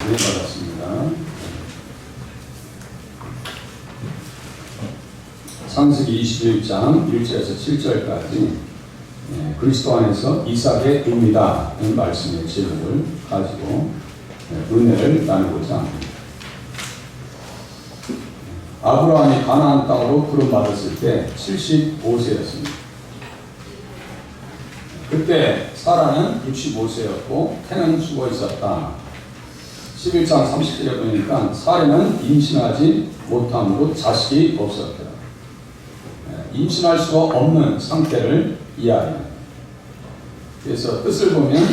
은혜 받았습니다. 창세기 21장 1절에서 7절까지 그리스도 안에서 이삭의 의미다 는 말씀의 제목을 가지고 은혜를 나누고자 합니다. 아브라함이 가나안 땅으로 부름받았을 때 75세였습니다. 그때 사라는 65세였고 태는 죽어 있었다. 11장 30절에 보니까 사라는 임신하지 못함으로 자식이 없었다. 임신할 수가 없는 상태를 이해합니다. 그래서 뜻을 보면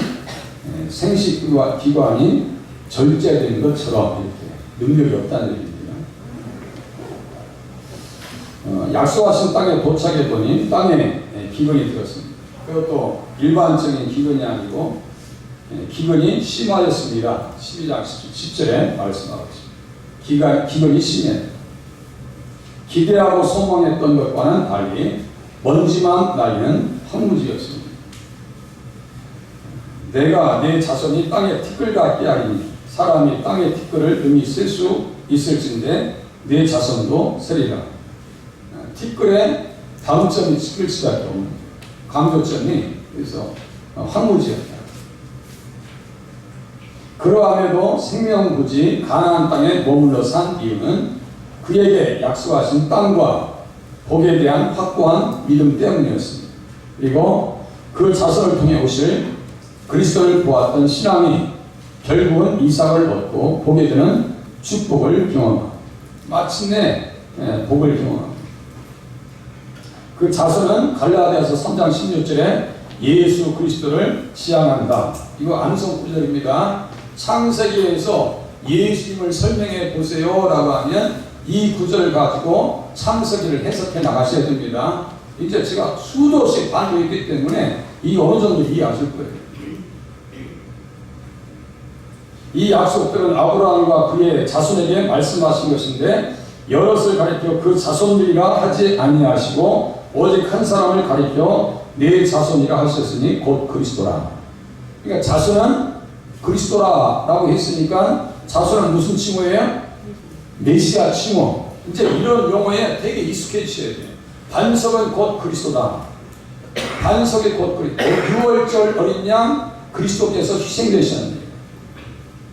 생식기관이 절제된 것처럼 이렇게 능력이 없다는 얘기입니다. 약속하신 땅에 도착해 보니 땅에 기근이 들었습니다. 그것도 일반적인 기근이 아니고 기근이 심하였습니다. 12장 10절에 말씀하고 있습니다. 기근이 심해 기대하고 소망했던 것과는 달리 먼지만 날리는 황무지였습니다. 내가 내 자손이 땅에 티끌 같게 하리니 사람이 땅에 티끌을 능히 쓸 수 있을진데 내 자손도 쓰리라. 티끌의 다음점이 티끌 수밖에 없는 강조점이 그래서 황무지였다. 그러함에도 생명부지 가나안 땅에 머물러 산 이유는 그에게 약속하신 땅과 복에 대한 확고한 믿음 때문이었습니다. 그리고 그 자손을 통해 오실 그리스도를 보았던 신앙이 결국은 이삭을 얻고 복에 되는 축복을 경험합니다. 마침내 복을 경험합니다. 그 자손은 갈라디아서 3장 16절에 예수 그리스도를 지향한다. 이거 암송 구절입니다. 창세기에서 예수님을 설명해 보세요 라고 하면 이 구절을 가지고 창세기를 해석해 나가셔야 됩니다. 이제 제가 수도씩 반복했기 때문에 이 어느 정도 이해하실 거예요. 이 약속들은 아브라함과 그의 자손에게 말씀하신 것인데 여럿을 가리켜 그 자손들이라 하지 아니하시고 오직 한 사람을 가리켜 내 자손이라 하셨으니 곧 그리스도라. 그러니까 자손은 그리스도라라고 했으니까 자손은 무슨 칭호예요? 메시아 칭호. 이제 이런 용어에 되게 익숙해지셔야 돼요. 반석은 곧 그리스도다. 반석이 곧 그리스도. 6월절 어린 양 그리스도께서 희생되셨는데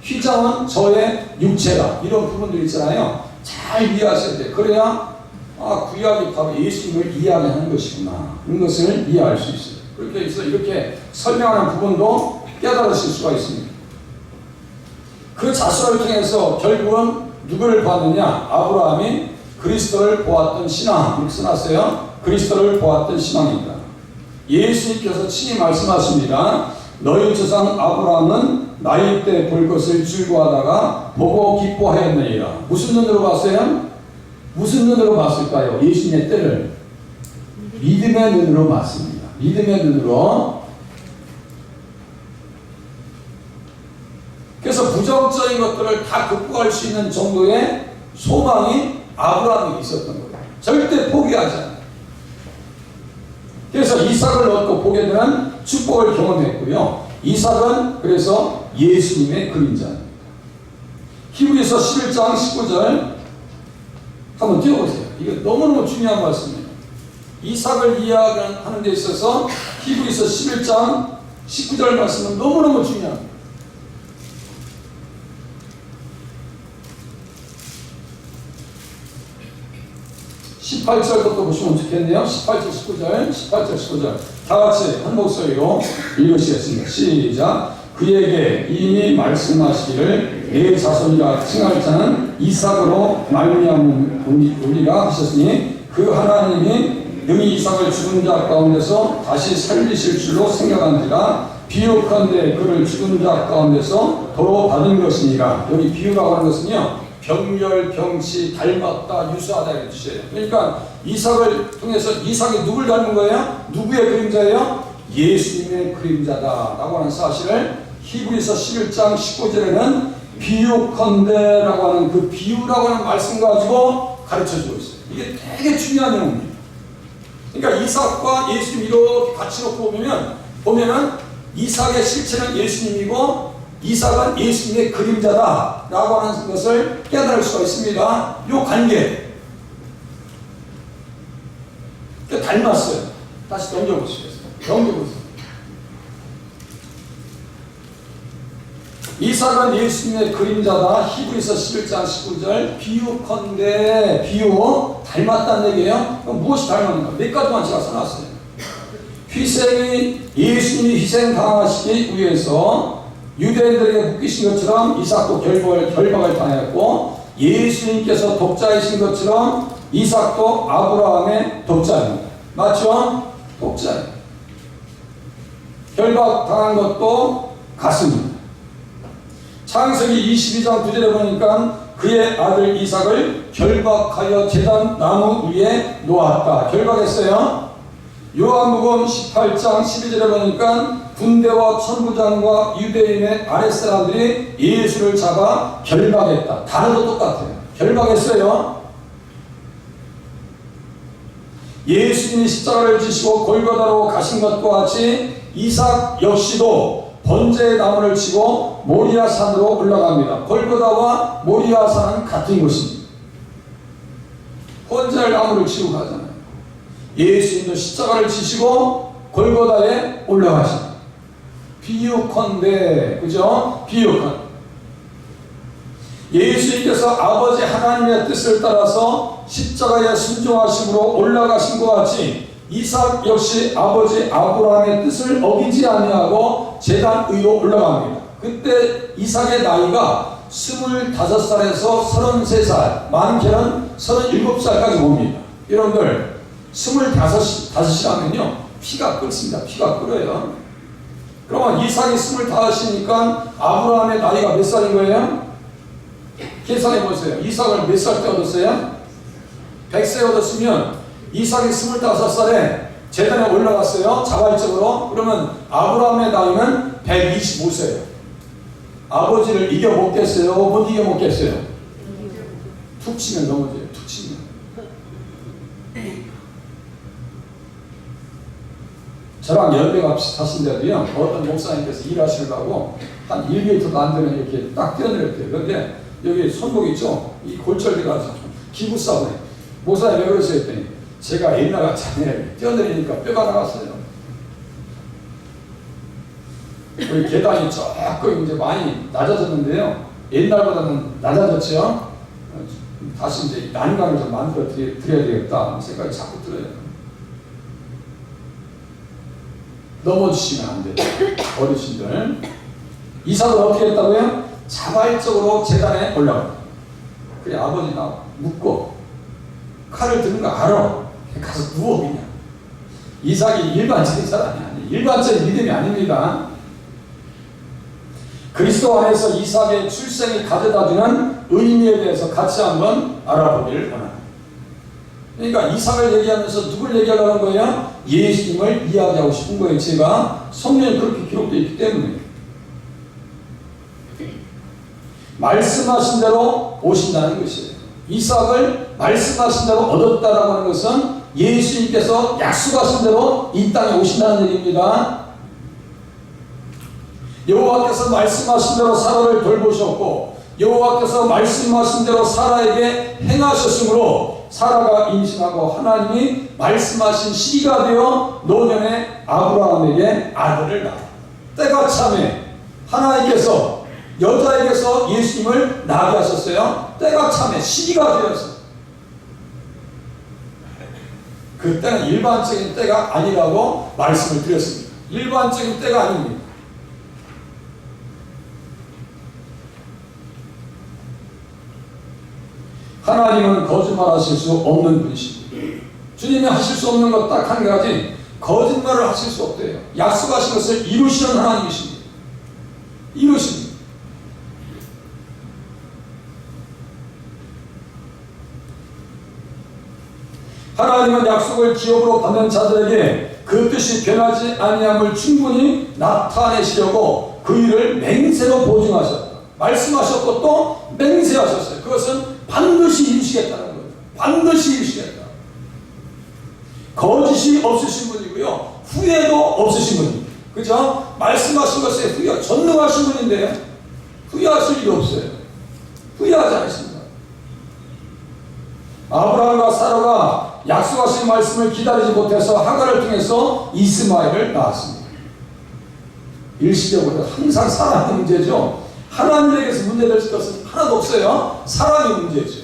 휘장은 저의 육체다. 이런 부분들 있잖아요. 잘 이해하셔야 돼요. 그래야 구약이 바로 예수님을 이해하게 하는 것이구나. 이런 것을 이해할 수 있어요. 그렇게 해서 이렇게 설명하는 부분도 깨달으실 수가 있습니다. 그 자손을 통해서 결국은 누구를 봤느냐? 아브라함이 그리스도를 보았던 신앙. 이렇게 써놨어요. 그리스도를 보았던 신앙입니다. 예수님께서 친히 말씀하십니다. 너희 조상 아브라함은 나이 때 볼 것을 즐거워하다가 보고 기뻐하였느니라. 무슨 눈으로 봤어요? 무슨 눈으로 봤을까요? 예수님의 때를 믿음의 눈으로 봤습니다. 믿음의 눈으로. 그래서 부정적인 것들을 다 극복할 수 있는 정도의 소망이 아브라함에게 있었던 거예요. 절대 포기하지 않아요. 그래서 이삭을 얻고 보게 되는 축복을 경험했고요. 이삭은 그래서 예수님의 그림자입니다. 히브리서 11장 19절 한번 띄워보세요. 이게 너무너무 중요한 말씀이에요. 이삭을 이해하는 데 있어서 히브리서 11장 19절 말씀은 너무너무 중요합니다. 18절부터 보시면 좋겠네요. 18절, 19절. 다 같이 한 목소리로 읽으시겠습니다. 시작. 그에게 이미 말씀하시기를 내 자손이라 칭할 자는 이삭으로 말미암으리라 하셨으니 그 하나님이 능히 이삭을 죽은 자 가운데서 다시 살리실 줄로 생각한지라 비유컨대 그를 죽은 자 가운데서 도로 받은 것이니라. 여기 비유라고 하는 것은요, 병렬, 병치, 닮았다, 유사하다 이런 뜻이에요. 그러니까 이삭을 통해서 이삭이 누굴 닮은 거예요? 누구의 그림자예요? 예수님의 그림자다 라고 하는 사실을 히브리서 11장 19절에는 비유컨대라고 하는 그 비유라고 하는 말씀 가지고 가르쳐주고 있어요. 이게 되게 중요한 내용입니다. 그러니까 이삭과 예수님 이렇게 같이 놓고 보면은 이삭의 실체는 예수님이고 이삭은 예수님의 그림자다 라고 하는 것을 깨달을 수가 있습니다. 이 관계 닮았어요. 다시 넘겨보시겠어요? 넘겨보세요. 이삭은 예수님의 그림자다. 히브리서 11장 19절. 비유컨대, 비유 닮았다는 얘기예요. 그럼 무엇이 닮았는가? 몇 가지만 제가 써놨어요. 희생이, 예수님이 희생 당하시기 위해서 유대인들에게 묶이신 것처럼 이삭도 결박을 당했고, 예수님께서 독자이신 것처럼 이삭도 아브라함의 독자입니다. 맞죠? 독자예요. 결박 당한 것도 같습니다. 창세기 22장 9절에 보니까 그의 아들 이삭을 결박하여 제단 나무 위에 놓았다. 결박했어요. 요한복음 18장 12절에 보니까 군대와 천부장과 유대인의 아랫사람들이 예수를 잡아 결박했다. 단어도 똑같아요. 결박했어요. 예수님이 십자가를 지시고 골고다로 가신 것과 같이 이삭 역시도 번제의 나무를 치고 모리아 산으로 올라갑니다. 골고다와 모리아 산은 같은 곳입니다. 번제의 나무를 치고 가잖아요. 예수님도 십자가를 지시고 골고다에 올라가십니다. 비유컨대, 그죠? 비유컨대. 예수님께서 아버지 하나님의 뜻을 따라서 십자가에 순종하심으로 올라가신 것 같이 이삭 역시 아버지 아브라함의 뜻을 어기지 아니하고 제단 위로 올라갑니다. 그때 이삭의 나이가 25살에서 33살, 많게는 37살까지 봅니다. 여러분들 25이라면요 피가 끓습니다. 피가 끓어요. 그러면 이삭이 25이니까 아브라함의 나이가 몇 살인 거예요? 계산해 보세요. 이삭을 몇 살 때 얻었어요? 100세 얻었으면 이삭이 25살에 제단에 올라갔어요. 자발적으로. 그러면 아브라함의 나이는 125세예요. 아버지를 이겨먹겠어요? 못 이겨먹겠어요? 툭 치면 넘어져요. 툭 치면. 저랑 연배가 비슷하신데도요, 어떤 목사님께서 일하시려고 한 1m도 안 되는 이렇게 딱 뛰어내렸대요. 그런데 여기 손목 있죠? 이 골절대가 기부싸움에 목사님 왜 그러세요? 했더니 제가 옛날 같이 뛰어내리니까 뼈가 나갔어요. 우리 계단이 조금 이제 많이 낮아졌는데요. 옛날보다는 낮아졌죠. 다시 이제 난간을 좀 만들어 드려야 되겠다 생각이 자꾸 들어요. 넘어지시면 안 돼요. 어르신들. 이삭을 어떻게 했다고요? 자발적으로 제단에 올라갑니다. 그래 아버지 나 묻고 칼을 드는 거 알아. 가서 누워 그냥. 이삭이 일반적인 사람이 아니에요. 일반적인 믿음이 아닙니다. 그리스도 안에서 이삭의 출생이 가져다주는 의미에 대해서 같이 한번 알아보기를 원합니다. 그러니까 이삭을 얘기하면서 누굴 얘기하려는 거예요? 예수님을 이야기하고 싶은 거예요. 제가 성경에 그렇게 기록되어 있기 때문에. 말씀하신 대로 오신다는 것이에요. 이삭을 말씀하신 대로 얻었다라고 하는 것은 예수님께서 약속하신 대로 이 땅에 오신다는 얘기입니다. 여호와께서 말씀하신 대로 사라를 돌보셨고 여호와께서 말씀하신 대로 사라에게 행하셨으므로 사라가 임신하고 하나님이 말씀하신 시기가 되어 노년에 아브라함에게 아들을 낳아. 때가 참에 하나님께서 여자에게서 예수님을 낳게 하셨어요. 때가 참에 시기가 되어서. 그 때는 일반적인 때가 아니라고 말씀을 드렸습니다. 일반적인 때가 아닙니다. 하나님은 거짓말하실 수 없는 분이십니다. 주님이 하실 수 없는 것 딱 한 가지, 거짓말을 하실 수 없대요. 약속하신 것을 이루시는 하나님이십니다. 이루십니다. 하나님은 약속을 기업으로 받는 자들에게 그 뜻이 변하지 아니함을 충분히 나타내시려고 그 일을 맹세로 보증하셨다. 말씀하셨고 또 맹세하셨어요. 그것은 반드시 이루시겠다는 거예요. 반드시 이루시겠다. 거짓이 없으신 분이고요. 후회도 없으신 분입니다. 그죠? 말씀하신 것에 후회, 전능하신 분인데요. 후회하실 일이 없어요. 후회하지 않습니다. 아브라함과 사라가 약속하신 말씀을 기다리지 못해서 하갈을 통해서 이스마엘을 낳았습니다. 일시적으로 항상 사람의 문제죠. 하나님에게서 문제될 것은 하나도 없어요. 사람의 문제죠.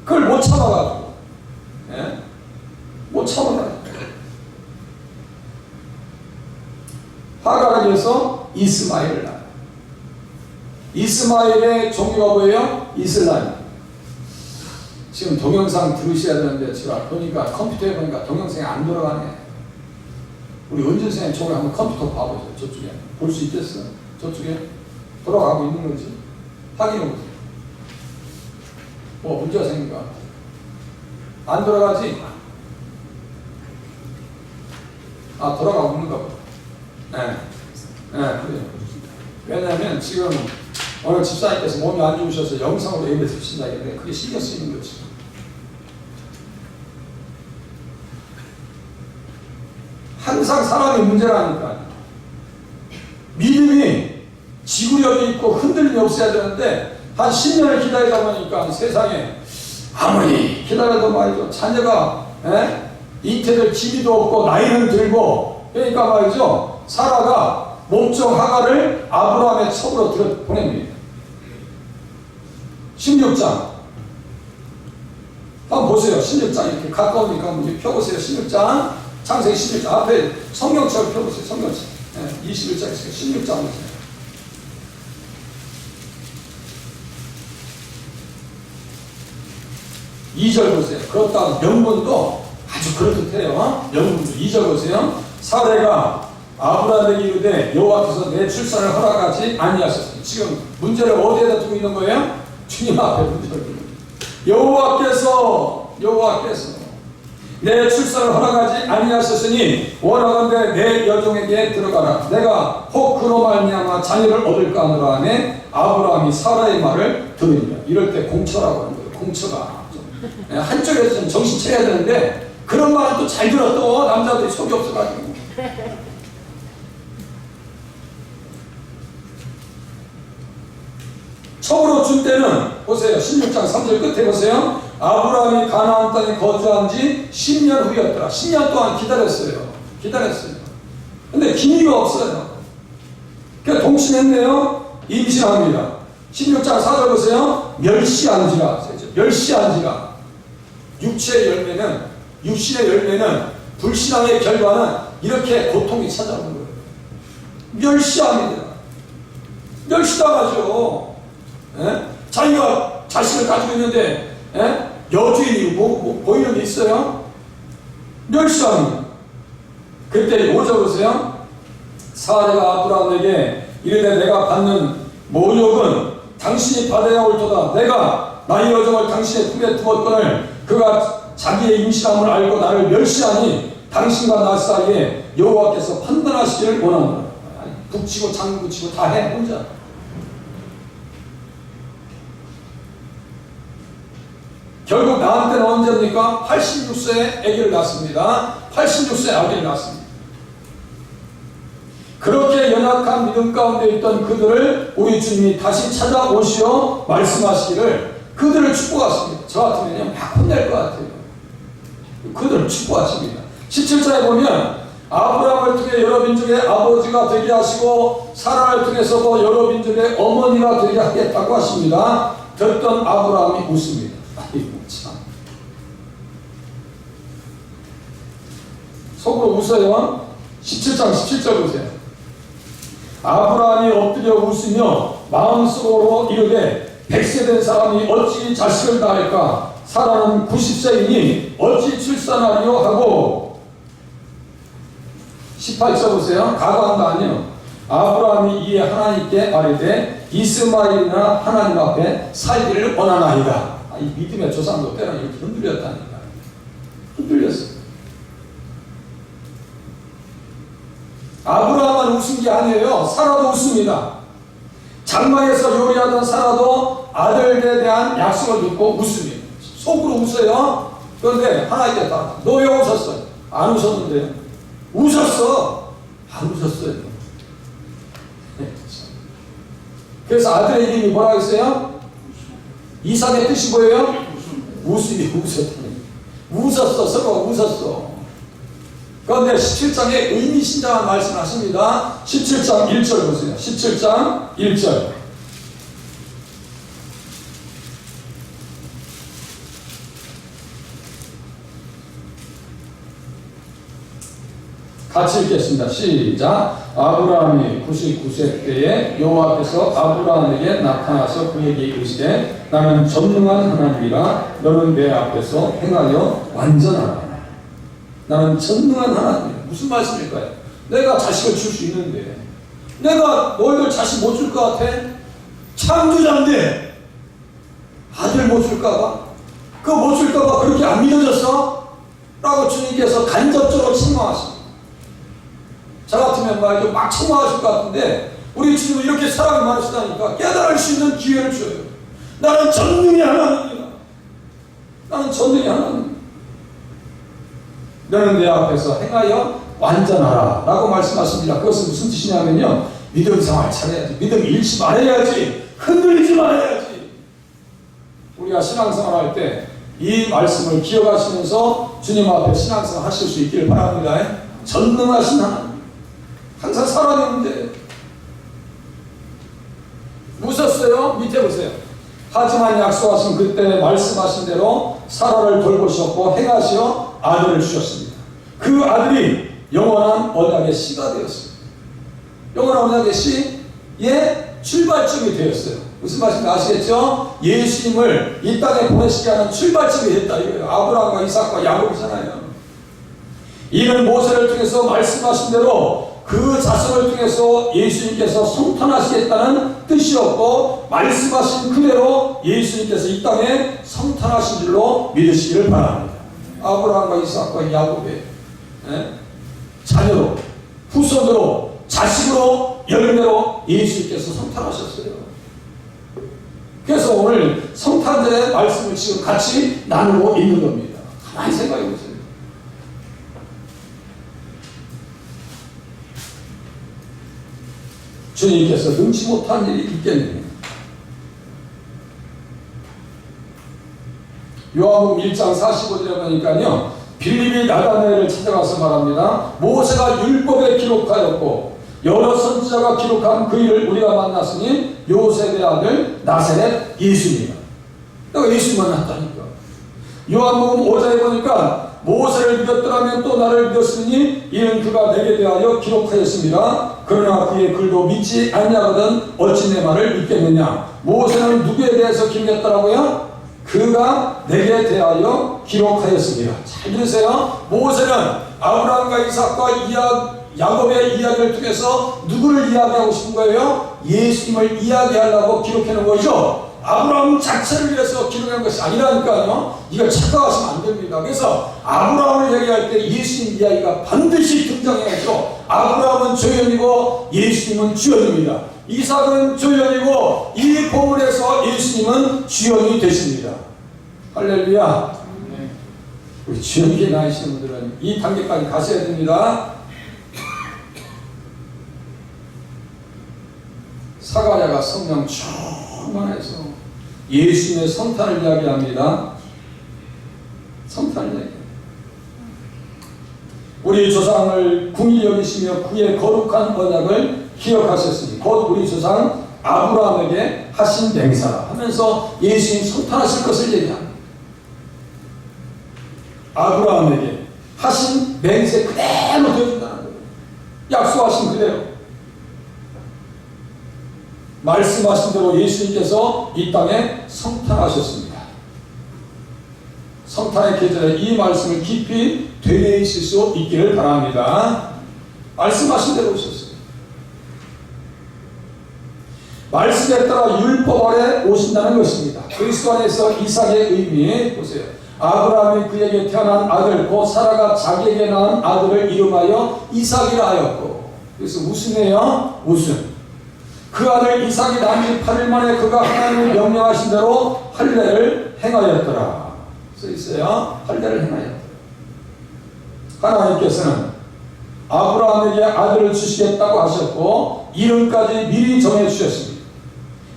그걸 못 참아가지고, 예? 못 참아가지고 하갈에게서 이스마엘을 낳아요. 이스마엘의 종교가 뭐예요? 이슬람. 지금 동영상 들으셔야 되는데 제가 보니까 컴퓨터에 보니까 동영상이 안 돌아가네. 우리 은준 선생님 저걸 한번 컴퓨터 봐보세요. 저쪽에 볼 수 있겠어요? 저쪽에 돌아가고 있는 건지 확인해 보세요. 뭐 문제가 생긴 것 같아요. 안 돌아가지? 아, 돌아가고 있는가 보다. 네, 그래요. 왜냐하면 지금 오늘 집사님께서 몸이 안 좋으셔서 영상으로 예배 드신다 했는데 그게 신경 쓰이는 거지. 항상 사람의 문제라니까. 믿음이 지구력이 있고 흔들림이 없어야 되는데 한 10년을 기다리다 보니까 세상에 아무리 기다려도 말이죠. 자녀가 잉태될 기미도 없고 나이는 들고 그러니까 말이죠. 사라가 몸종 하갈을 아브라함의 첩으로 보냅니다. 16장 한번 보세요. 16장 이렇게 가까우니까 한번 펴보세요. 16장 창세기 16장 앞에 성경책을 펴보세요. 성경책 21장에서 16장 보세요. 2절 보세요. 그렇다고 명분도 아주 그렇듯해요. 명분도 2절 보세요. 사례가 아브라함에게 이르되 여호와께서 내 출산을 허락하지 아니하셨으니 지금 문제를 어디에다 두고 있는 거예요? 주님 앞에 문제를 두고 여호와께서 내 출산을 허락하지 아니하셨으니 원하건대 내 여종에게 들어가라. 내가 혹 그로 말미암아 자녀를 얻을까 하노라 하매 아브라함이 사라의 말을 들으니라. 이럴 때 공처라고 하는 거예요. 공처가 한쪽에서 좀 정신 차려야 되는데 그런 말은 또 잘 들어. 또 남자들이 속이 없어가지고 첩으로 준 때는 보세요. 16장 3절 끝에 보세요. 아브라함이 가나안 땅에 거주한 지 10년 후였더라. 10년 동안 기다렸어요. 근데 기미가 없어요. 그러니까 동침했네요. 임신합니다. 16장 4절 보세요. 멸시한지라. 육체의 열매는, 육신의 열매는, 불신앙의 결과는 이렇게 고통이 찾아오는 거예요. 멸시합니다. 멸시당하죠. 자기가 자식을 가지고 있는데 여주인이 보이는 게 있어요? 멸시합니다. 그때 5절 보세요. 사라가 아브라함에게 이르되 내가 받는 모욕은 당신이 받아야 옳도다. 내가 나의 여종을 당신의 품에 두었거늘 그가 자기의 임신함을 알고 나를 멸시하니 당신과 나 사이에 여호와께서 판단하시기를 원하노라. 북치고 장구치고 다 해 혼자. 결국 나한테는 언제입니까? 86세에 아기를 낳습니다. 86세에 아기를 낳습니다. 그렇게 연약한 믿음 가운데 있던 그들을 우리 주님이 다시 찾아오시어 말씀하시기를 그들을 축복하십니다. 저 같으면 막 혼낼 것 같아요. 그들을 축복하십니다. 17절에 보면 아브라함을 통해 여러 민족의 아버지가 되게 하시고 사라를 통해서도 여러 민족의 어머니가 되게 하겠다고 하십니다. 듣던 아브라함이 웃습니다. 아이고 참 속으로 웃어요. 17장 17절 보세요. 아브라함이 엎드려 웃으며 마음속으로 이르되 100세 된 사람이 어찌 자식을 낳을까? 사라는 90세이니 어찌 출산하리요 하고 18절 보세요. 가관도 아니요. 아브라함이 이에 하나님께 아뢰되 이스마엘이나 하나님 앞에 살기를 원하나이다. 이 믿음의 조상도 때는 이렇게 흔들렸다니까. 흔들렸어요. 아브라함은 웃은 게 아니에요. 사라도 웃습니다. 장막에서 요리하던 사라도 아들에 대한 약속을 듣고 웃습니다. 속으로 웃어요. 그런데 하나님께 다 너 왜 웃었어? 안 웃었는데요. 웃었어. 안 웃었어요. 그래서 아들의 이름이 뭐라고 했어요? 이삭의 뜻이 뭐예요? 웃었어. 서로 웃었어. 그런데 17장에 의미심장한 말씀을 하십니다. 17장 1절 보세요. 17장 1절. 같이 읽겠습니다. 시작. 아브라함이 99세 때에 여호와 앞에서 아브라함에게 나타나서 그에게 이르시되 나는 전능한 하나님이라 너는 내 앞에서 행하여 완전하라. 나는 전능한 하나님이라. 무슨 말씀일까요? 내가 자식을 줄 수 있는데 내가 너희들 자식 못 줄 것 같아? 창조자인데 아들 못 줄까봐? 그거 못 줄까봐 그렇게 안 믿어졌어? 라고 주님께서 간접적으로 책망하십니다. 저 같으면 말이죠. 막 책망하실 것 같은데 우리 주님은 이렇게 사랑이 많으시다니까 깨달을 수 있는 기회를 줘요. 나는 전능히 하나님이다. 나는 전능히 하나님. 너는 내 앞에서 행하여 완전하라 라고 말씀하십니다. 그것은 무슨 뜻이냐면요. 믿음 생활 잘해야지. 믿음 잃지 말아야지. 흔들리지 말아야지. 우리가 신앙생활 할 때 이 말씀을 기억하시면서 주님 앞에 신앙생활 하실 수 있기를 바랍니다. 전능하신 하나님. 항상 살아있는데 웃었어요? 밑에 보세요. 하지만 약속하신 그때 말씀하신 대로 사라를 돌보셨고 행하시어 아들을 주셨습니다. 그 아들이 영원한 언약의 씨가 되었습니다. 영원한 언약의 씨의 출발점이 되었어요. 무슨 말씀인지 아시겠죠? 예수님을 이 땅에 보내시게 하는 출발점이 됐다 이거예요. 아브라함과 이삭과 야곱이잖아요. 이는 모세를 통해서 말씀하신 대로 그 자손을 통해서 예수님께서 성탄하시겠다는 뜻이었고 말씀하신 그대로 예수님께서 이 땅에 성탄하신 줄로 믿으시기를 바랍니다. 아브라함과 이삭과 야곱의 자녀로 후손으로 자식으로 열매로 예수님께서 성탄하셨어요. 그래서 오늘 성탄절의 말씀을 지금 같이 나누고 있는 겁니다. 가만히 생각해 보세요. 주님께서 능치 못한 일이 있겠느냐. 요한복음 1장 45절에 보니까요. 빌립이 나다나엘을 찾아가서 말합니다. 모세가 율법에 기록하였고 여러 선지자가 기록한 그 일을 우리가 만났으니 요셉의 아들 나사렛 예수님이다. 내가 예수 만났다니까. 요한복음 5장에 보니까 모세를 믿었더라면 또 나를 믿었으니 이는 그가 내게 대하여 기록하였습니다. 그러나 그의 글도 믿지 아니하거든 어찌 내 말을 믿겠느냐. 모세는 누구에 대해서 기록했더라고요? 그가 내게 대하여 기록하였습니다. 잘 들으세요. 모세는 아브라함과 이삭과 야곱의 이야기를 통해서 누구를 이야기하고 싶은 거예요? 예수님을 이야기하려고 기록해놓은 거죠. 아브라함 자체를 위해서 기록한 것이 아니라니까요. 이걸 착각하시면 안 됩니다. 그래서 아브라함을 얘기할 때 예수님 이야기가 반드시 등장해야죠. 아브라함은 조연이고 예수님은 주연입니다. 이삭은 조연이고 이 본문에서 예수님은 주연이 되십니다. 할렐루야. 우리 주연기에 나이시는 분들은 이 단계까지 가셔야 됩니다. 사가랴가 성령 충만해서 예수님의 성탄을 이야기합니다. 성탄을 이야기합니다. 우리 조상을 궁히 여기시며 그의 거룩한 언약을 기억하셨으니 곧 우리 조상 아브라함에게 하신 맹세라 하면서 예수님 성탄하실 것을 얘기합니다. 아브라함에게 하신 맹세 그대로 되어준다는 거예요. 약속하신 그대로. 말씀하신 대로 예수님께서 이 땅에 성탄하셨습니다. 성탄의 계절에 이 말씀을 깊이 되뇌이실 수 있기를 바랍니다. 말씀하신 대로 오셨어요. 말씀에 따라 율법 아래 오신다는 것입니다. 그리스도 안에서 이삭의 의미 보세요. 아브라함이 그에게 태어난 아들 곧 사라가 자기에게 낳은 아들을 이름하여 이삭이라 하였고, 그래서 무슨이에요? 무슨 그 아들 이삭이 난 지 8일 만에 그가 하나님을 명령하신 대로 할례를 행하였더라. 써 있어요. 할례를 행하였더라. 하나님께서는 아브라함에게 아들을 주시겠다고 하셨고 이름까지 미리 정해 주셨습니다.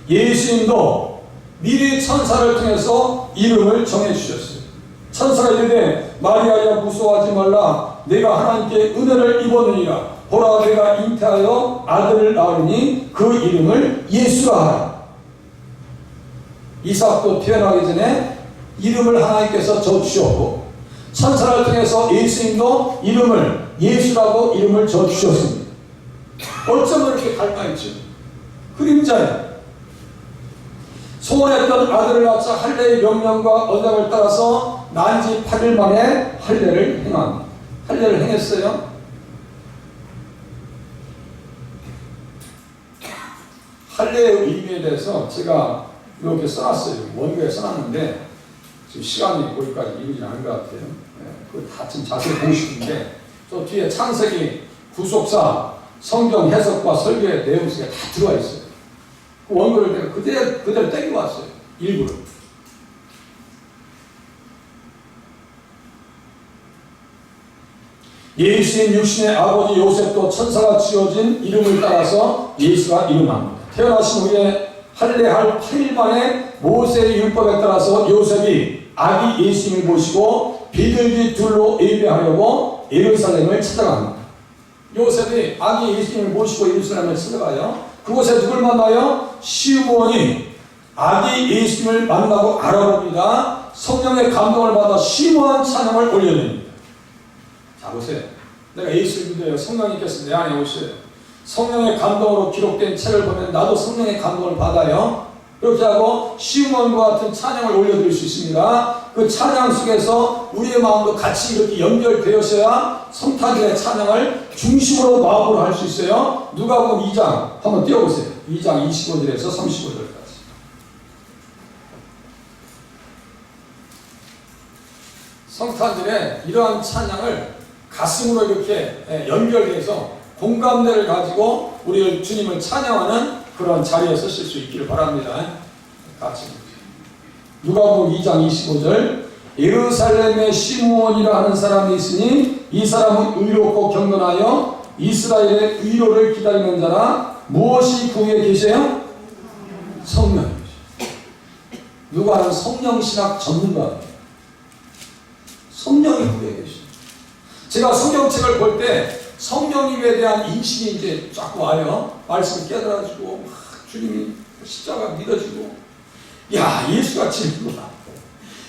예수님도 미리 천사를 통해서 이름을 정해주셨어요. 천사가 이르되 마리아야 무서워하지 말라. 내가 하나님께 은혜를 입었느니라. 보라 내가 잉태하여 아들을 낳으니 그 이름을 예수라 하라. 이삭도 태어나기 전에 이름을 하나님께서 져주셨고 천사를 통해서 예수님도 이름을 예수라고 이름을 져주셨습니다. 어쩌면 이렇게 갈까있죠? 그림자예요. 소원했던 아들을 낳자 할례의 명령과 언약을 따라서 난지 8일 만에 할례를 행합니다. 할례를 행했어요. 할례의 의미에 대해서 제가 이렇게 써놨어요. 원고에 써놨는데 지금 시간이 거기까지 이루지 않은 것 같아요. 그거 다 지금 자세히 보고 싶은데 저 뒤에 창세기, 구속사, 성경 해석과 설교의 내용 속에 다 들어와 있어요. 그 원고를 내가 그대로 떼고 왔어요. 일부러. 예수님 육신의 아버지 요셉도 천사가 지어진 이름을 따라서 예수가 이름합니다. 태어나신 후에 할례할 8일 만에 모세의 율법에 따라서 요셉이 아기 예수님을 모시고 비둘기 둘로 예배하려고 예루살렘을 찾아갑니다. 요셉이 아기 예수님을 모시고 예루살렘을 찾아가요. 그곳에 누굴 만나요? 시므온이 아기 예수님을 만나고 알아봅니다. 성령의 감동을 받아 심오한 찬양을 올려냅니다. 자 보세요. 내가 예수를 믿어요. 성령님께서 내 안에 오셔요. 성령의 감동으로 기록된 책을 보면 나도 성령의 감동을 받아요. 그렇게 하고 시므온과 같은 찬양을 올려드릴 수 있습니다. 그 찬양 속에서 우리의 마음도 같이 이렇게 연결되어서야 성탄절의 찬양을 중심으로 마음으로 할 수 있어요. 누가복음 2장 한번 띄워보세요. 2장 25절에서 35절까지. 성탄절에 이러한 찬양을 가슴으로 이렇게 연결해서 공감대를 가지고 우리 주님을 찬양하는 그런 자리에 서실 수 있기를 바랍니다. 같이 누가복음 2장 25절 예루살렘에 시므온이라 하는 사람이 있으니 이 사람은 의롭고 경건하여 이스라엘의 의로를 기다리는 자라. 무엇이 그 위에 계세요? 성령이죠. 누가 하는 성령신학 전문가예요. 성령이 그 위에 계시죠. 제가 성경책을 볼 때 성령님에 대한 인식이 이제 쫙 와요. 말씀을 깨달아지고 주님이 십자가 믿어지고 야 예수가 진리구나.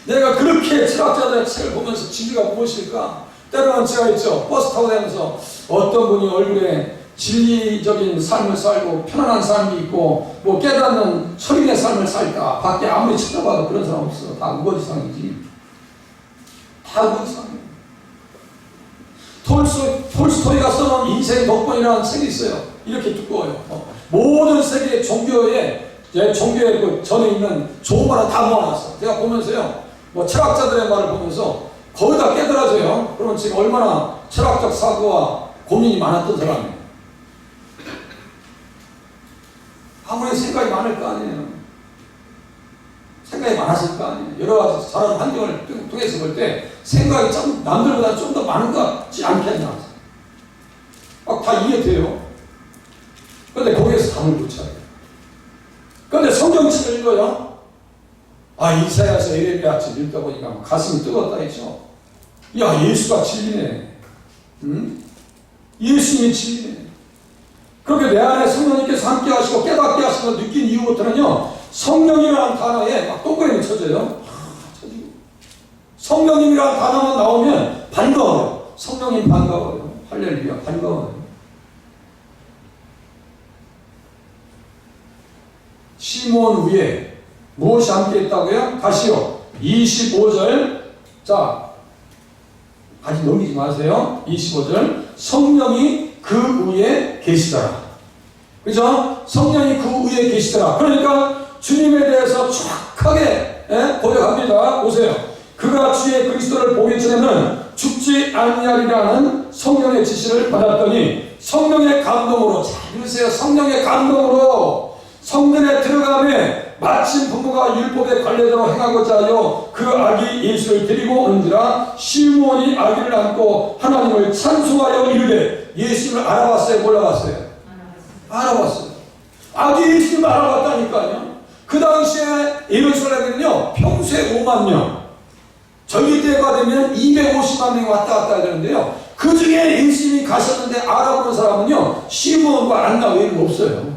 내가 그렇게 철학자들의 책을 보면서 진리가 무엇일까? 때로는 제가 있죠. 버스 타고 다니면서 어떤 분이 얼굴에 진리적인 삶을 살고 편안한 삶이 있고 뭐 깨닫는 철인의 삶을 살까? 밖에 아무리 쳐다봐도 그런 사람 없어. 다 우거지상이지. 다 우거지상이에요. 톨스토이가 써놓은 인생의 덕분이라는 책이 있어요. 이렇게 두꺼워요. 모든 세계 종교의 그 전에 있는 좋은 말은 다 모아놨어. 제가 보면서요, 뭐 철학자들의 말을 보면서 거의 다 깨달아져요. 그러면 지금 얼마나 철학적 사고와 고민이 많았던 사람이에요. 아무리 생각이 많을 거 아니에요. 생각이 많았을 거 아니에요. 여러 가지 사람 환경을 통해서 볼 때 생각이 좀 남들보다 좀 더 많은 것 같지 않겠나. 막 다 이해돼요. 그런데 거기에서 답을 못 찾아요. 그런데 성경책을 읽어요. 아, 이사야서 에레미야서 읽다 보니까 가슴이 뜨겁다 했죠. 야, 예수가 진리네. 응? 예수님이 진리네. 그렇게 내 안에 성령님께서 함께 하시고 깨닫게 하시고 느낀 이후부터는요, 성령이라는 단어에 막 동그라미 쳐져요. 쳐지고. 성령님이라는 단어만 나오면 반가워요. 성령님 반가워요. 할렐루야, 반가워요. 시므온 위에 무엇이 함께 있다고요? 다시요. 25절. 자, 아직 넘기지 마세요. 25절. 성령이 그 위에 계시더라. 그죠? 성령이 그 위에 계시더라. 그러니까 주님에 대해서 정확하게 고백합니다. 보세요. 그가 주의 그리스도를 보기 전에는 죽지 아니하리라는 성령의 지시를 받았더니 성령의 감동으로, 잘 들으세요. 성령의 감동으로 성전에 들어가며 마침 부모가 율법의 관례대로 행하고자 하여 그 아기 예수를 데리고 오는지라. 시므온이 아기를 안고 하나님을 찬송하여 이르되. 예수님을 알아봤어요? 몰라봤어요? 알아봤어요. 아기 예수님 알아봤다니까요. 그 당시에 예루살렘에는요, 평소에 5만 명, 절기 때가 되면 250만 명이 왔다 갔다 해야 되는데요. 그 중에 예수님이 가셨는데 알아보는 사람은요, 시므온과 안나 외에는 없어요.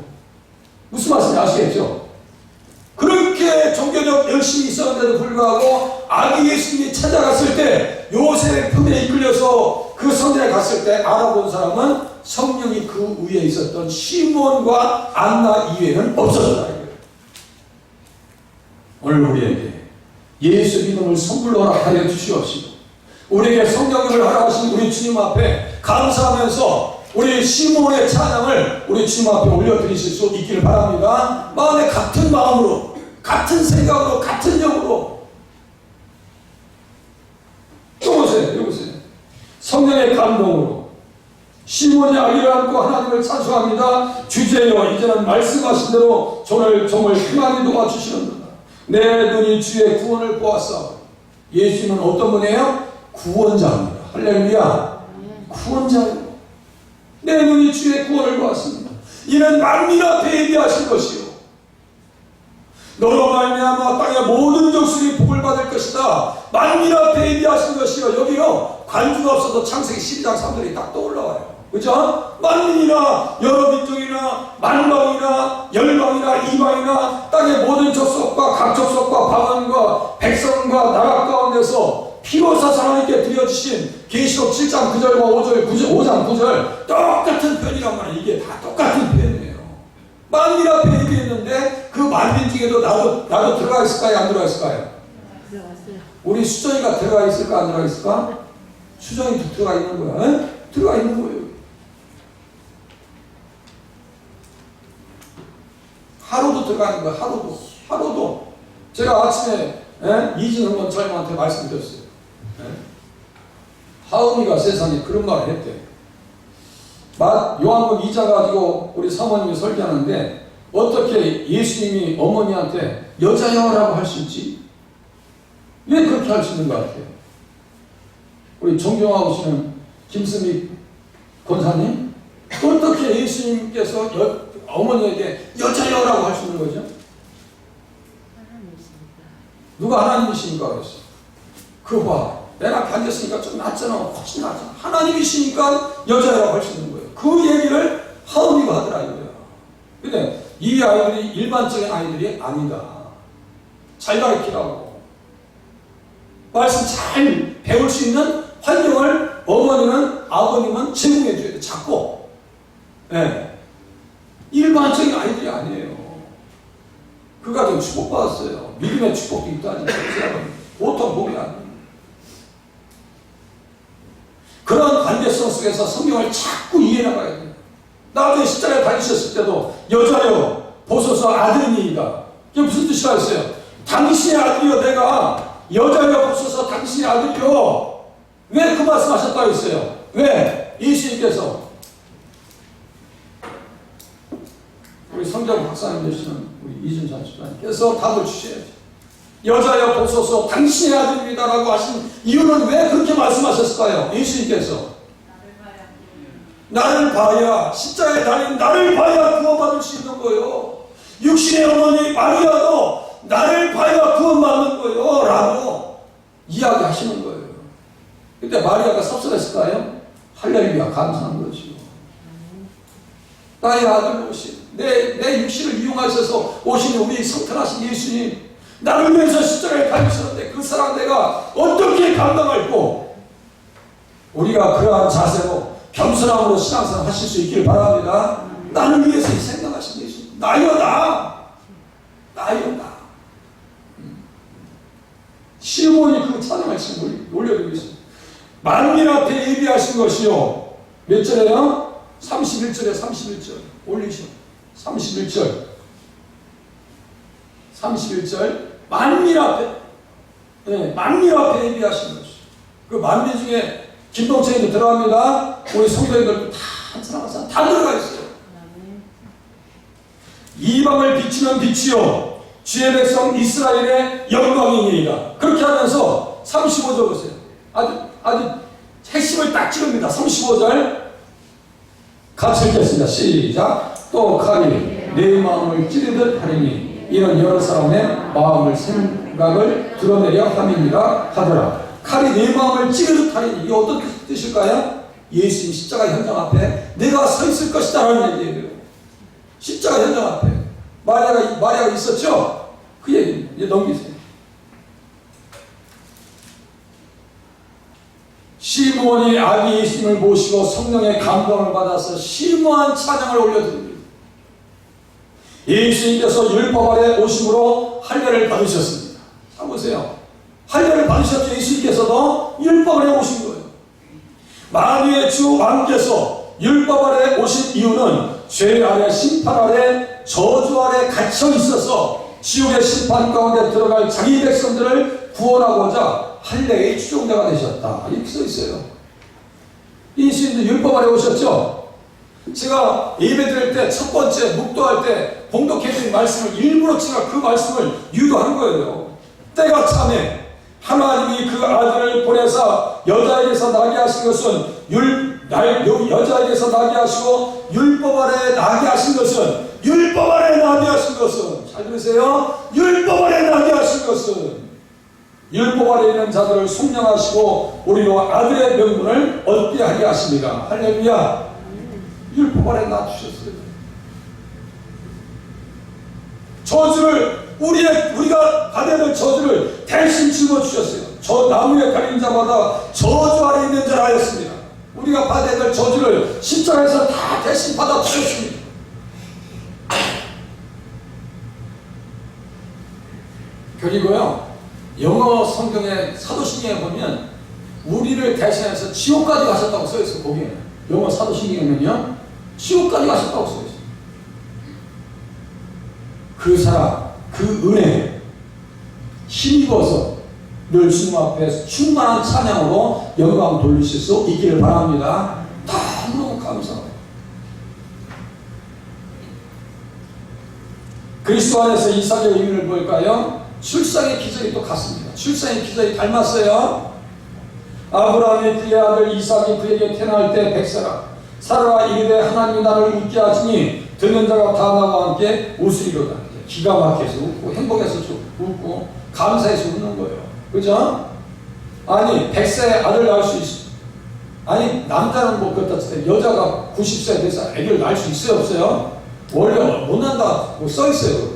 무슨 말씀인지 아시겠죠? 그렇게 종교적 열심히 있었는데도 불구하고 아기 예수님이 찾아갔을 때, 요셉의 품에 이끌려서 그 성전에 갔을 때 알아본 사람은 성령이 그 위에 있었던 시므온과 안나 이외에는 없었다. 오늘 우리에게 예수 믿음을 선물로 허락하여 주시옵시고, 우리에게 성령님을 허락하신 우리 주님 앞에 감사하면서 우리 시므온의 찬양을 우리 주님 앞에 올려드리실 수 있기를 바랍니다. 마음에 같은 마음으로, 같은 생각으로, 같은 영으로. 또 보세요, 여기 보세요. 성령의 감동으로 시므온이 아기를 안고 하나님을 찬송합니다. 주제여 이제는 말씀하신 대로 저를 정말 평안히 도와주시는구나. 내 눈이 주의 구원을 보았사오니. 예수님은 어떤 분이에요? 구원자입니다. 할렐루야. 구원자예요. 내 눈이 주의 구원을 보았습니다. 이는 만민 앞에 예비하신 것이요, 너로 말미암아 땅의 모든 족속이 복을 받을 것이다. 만민 앞에 예비하신 것이요. 여기요, 관주가 없어도 창세기 12장 3절이 딱 떠올라와요. 그죠? 만민이나 여러 민족이나 만방이나 열방이나 이방이나 땅의 모든 족속과 각 족속과 방언과 백성과 나라 가운데서 피로사 하나님께 드려주신 계시록 7장 9절과 5장 9절 똑같은 표현이란 말이에요. 이게 다 똑같은 표현이에요. 만민 앞에 얘기했는데 그 만민 중에도 나도 들어가 있을까요? 안 들어가 있을까요? 들어갔어요. 우리 수정이가 들어가 있을까? 안 들어가 있을까? 수정이도 들어가 있는 거야. 에? 들어가 있는 거예요. 하루도 들어가는 거야. 하루도. 제가 아침에 이진흥원 저님한테 말씀드렸어요. 하은이가 세상에 그런 말을 했대. 요한복음 2장 가지고 우리 사모님이 설교하는데 어떻게 예수님이 어머니한테 여자여라고 할 수 있지? 왜 그렇게 할 수 있는 것 같아요? 우리 존경하고 계시는 김수미 권사님, 어떻게 예수님께서 어머니에게 여자여라고 할 수 있는 거죠? 하나님이십니까? 누가 하나님이시니까 그랬어. 그거 봐. 내가 앉았으니까 좀 낫잖아. 훨씬 낫잖아. 하나님이시니까 여자여라고 할 수 있는 거예요. 그 얘기를 하은이가 하더라 이거야. 근데 이 아이들이 일반적인 아이들이 아니다. 잘 가르치라고. 말씀 잘 배울 수 있는 환경을 어머니는 아버님은 제공해 줘야 돼. 자꾸. 네. 일반적인 아이들이 아니에요. 그 가정 축복받았어요. 믿음의 축복도 있다니까. 보통 복이 아니에요. 그런 관계성 속에서 성경을 자꾸 이해나가야 돼요. 나중에 십자가에 다니셨을 때도 여자여 보소서 아들이니이다. 이게 무슨 뜻이라 했어요? 당신의 아들이여. 내가 여자여 보소서 당신의 아들이여. 왜 그 말씀하셨다고 했어요? 왜? 예수님께서 우리 성경 박사님 되시는 우리 이준찬 집사님께서 답을 주셔야죠. 여자여 보소서 당신의 아들입니다라고 하신 이유는 왜 그렇게 말씀하셨을까요? 예수님께서 나를 봐야, 십자가에 달린 나를 봐야 구원받을 수 있는 거예요. 육신의 어머니 마리아도 나를 봐야 구원받는 거예요 라고 이야기하시는 거예요. 그때 마리아가 섭섭했을까요? 할렐루야, 감사한 거죠. 나의 아들 오신, 내 육신을 이용하셔서 오신 우리 성탄하신 예수님, 나를 위해서 십자가에 달리셨는데 그 사랑 내가 어떻게 감당할고. 우리가 그러한 자세로 겸손함으로 신앙생활 하실 수 있기를 바랍니다. 나를 위해서 생각하신 예수님, 나여 나. 시므온이 그 찬양을 지금 올려드리고 있습니다. 만민 앞에 예비하신 것이요. 몇 절에요? 31절에 31절 올리죠. 31절 만민 앞에, 네, 만민 앞에 예비하신 것이. 그 만민 중에 김동철이도 들어갑니다. 우리 성도님들도 다 한 사람 한 사람 다 들어가 있어요. 이방을 비추는 빛이요 주의 백성 이스라엘의 영광이니이다. 그렇게 하면서 35절 보세요. 아주 핵심을 딱 찍습니다. 35절 같이 읽겠습니다. 시작. 또 가니 내 마음을 찌르듯 하리니 이는 여러 사람의 마음을 생각을 드러내려 함이니라 하더라. 칼이 내 마음을 찌르듯 하리니 이게 어떤 뜻일까요? 예수님 십자가 현장 앞에 내가 서 있을 것이다 라는 얘기예요. 십자가 현장 앞에 마리아가 있었죠? 그 얘기 이제 넘기세요. 시므온이 아기 예수님을 모시고 성령의 감동을 받아서 심오한 찬양을 올려드립니다. 예수님께서 율법 아래 오심으로 할례를 받으셨습니다. 자 보세요. 할례를 받으셨죠. 예수님께서도 율법 아래 오신 거예요. 만유의 주 왕께서 율법 아래 오신 이유는 죄 아래, 심판 아래, 저주 아래 갇혀 있어서 지옥의 심판 가운데 들어갈 자기 백성들을 구원하고자 할례의 추종자가 되셨다. 이렇게 써 있어요. 예수님도 율법 아래 오셨죠? 제가 예배 드릴 때 첫 번째 묵도할 때 봉독해드린 말씀을 일부러 제가 그 말씀을 유도한 거예요. 때가 참에 하나님이 그 아들을 보내사 여자에게서 나게 하신 것은 여자에게서 나게 하시고 율법 아래 나게 하신 것은 율법 아래 나게 하신 것은 잘 들으세요. 율법 아래 나게 하신 것은 율법 아래 있는 자들을 속량하시고 우리로 아들의 명분을 얻게 하게 하십니다. 할렐루야. 율법 아래 놔두셨어요. 저주를 우리가 받아야 될 저주를 대신 짊어주셨어요. 저 나무의 달린 자마다 저주 아래 있는 자라 하였습니다. 우리가 받아야 될 저주를 십자가에서 다 대신 받아주셨습니다. 그리고요 영어 성경의 사도신경에 보면 우리를 대신해서 지옥까지 가셨다고 써있어요. 거기에 영어 사도신경에는요 지옥까지 가셨다고 써있어요. 그 사랑, 그 은혜 힘입어서 늘 주님 앞에 충만한 찬양으로 영광 돌리실 수 있기를 바랍니다. 너무 감사합니다. 그리스도 안에서 이삭의 의미를 볼까요? 출생의 기적이 또 같습니다. 출생의 기적이 닮았어요. 아브라함이 그의 아들 이삭이 그에게 태어날 때 백세라 사라가 이르되 하나님이 나를 웃게 하시니 듣는 자가 다 나와 함께 웃으리로다. 기가 막혀서 웃고 행복해서 웃고 감사해서 웃는 거예요. 그죠? 아니 100세의 아들 낳을 수 있어. 아니 남자는 뭐 그렇다 칠 때 여자가 90세 돼서 아기를 낳을 수 있어요 없어요? 원래 못 난다 뭐 써있어요.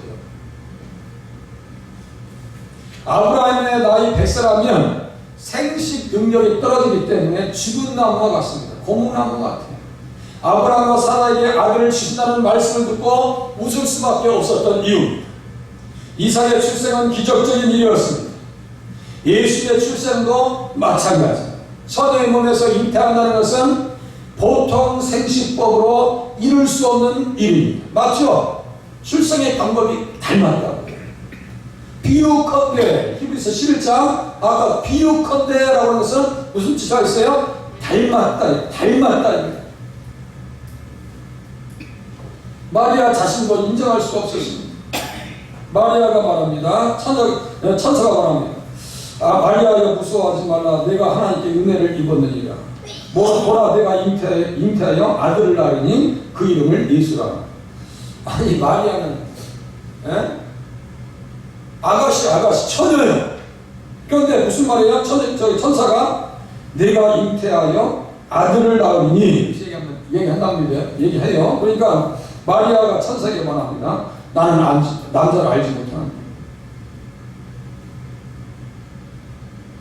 아브라함의 나이 100세라면 생식 능력이 떨어지기 때문에 죽은 나무와 같습니다. 고목나무 같아요. 아브라함과 사라에게 아들을 주신다는 말씀을 듣고 웃을 수밖에 없었던 이유, 이삭의 출생은 기적적인 일이었습니다. 예수의 출생도 마찬가지입니다. 처녀의 몸에서 잉태한다는 것은 보통 생식법으로 이룰 수 없는 일입니다. 맞죠? 출생의 방법이 닮았다고. 비유컨대 히브리서 11장 아까 비유컨대라고 하는 것은 무슨 뜻이 있어요? 닮았다. 마리아 자신도 인정할 수가 없었습니다. 마리아가 말합니다. 천사가 말합니다. 마리아여 무서워하지 말라. 내가 하나님께 은혜를 입었느니라. 보라 내가 잉태하여 아들을 낳으니 그 이름을 예수라. 아니 마리아는 아가씨 처녀예요. 그런데 무슨 말이에요? 천사가 내가 잉태하여 아들을 낳으니 얘기한답니다. 얘기해요. 그러니까 마리아가 천사에게 말합니다. 나는 남자를 알지 못하는